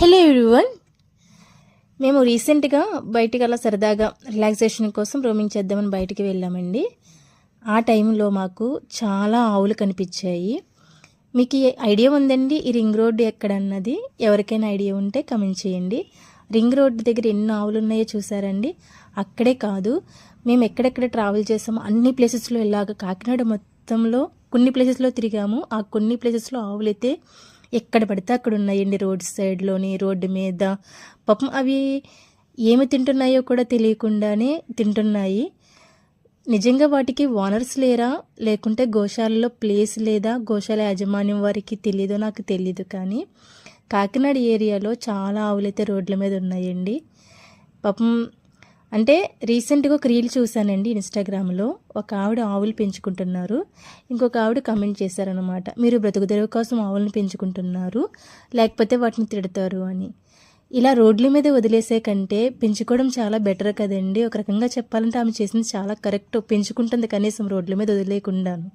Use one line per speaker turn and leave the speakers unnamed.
Hello everyone, మేము రీసెంట్గా బయటికి అలా సరదాగా రిలాక్సేషన్ కోసం రోమింగ్ చేద్దామని బయటికి వెళ్ళామండి. ఆ టైంలో మాకు చాలా ఆవులు కనిపించాయి. మీకు ఐడియా ఉందండి ఈ రింగ్ రోడ్డు ఎక్కడన్నది? ఎవరికైనా ఐడియా ఉంటే కమెంట్ చేయండి. రింగ్ రోడ్డు దగ్గర ఎన్ని ఆవులు ఉన్నాయో చూసారండి? అక్కడే కాదు, మేము ఎక్కడెక్కడ ట్రావెల్ చేసామో అన్ని ప్లేసెస్లో ఇలాగ కాకినాడ మొత్తంలో కొన్ని ప్లేసెస్లో తిరిగాము. ఆ కొన్ని ప్లేసెస్లో ఆవులైతే ఎక్కడ పడితే అక్కడ ఉన్నాయండి. రోడ్ సైడ్లోని, రోడ్డు మీద. పాపం అవి ఏమి తింటున్నాయో కూడా తెలియకుండానే తింటున్నాయి. నిజంగా వాటికి ఓనర్స్ లేరా, లేకుంటే గోశాలలో ప్లేస్ లేదా, గోశాల యాజమాన్యం వారికి తెలీదో నాకు తెలీదు. కానీ కాకినాడ ఏరియాలో చాలా ఆవులైతే రోడ్ల మీద ఉన్నాయండి. పాపం అంటే రీసెంట్గా ఒక రీల్ చూశానండి ఇన్స్టాగ్రామ్లో. ఒక ఆవిడ ఆవులు పెంచుకుంటున్నారు, ఇంకొక ఆవిడ కమెంట్ చేశారనమాట, మీరు బ్రతుకుదెరువు కోసం ఆవులను పెంచుకుంటున్నారు, లేకపోతే వాటిని తిడతారు అని. ఇలా రోడ్ల మీద వదిలేసే కంటే పెంచుకోవడం చాలా బెటర్ కదండి. ఒక రకంగా చెప్పాలంటే ఆమె చేసింది చాలా కరెక్ట్. పెంచుకుంటుంది కనీసం రోడ్ల మీద వదిలేకుండాను.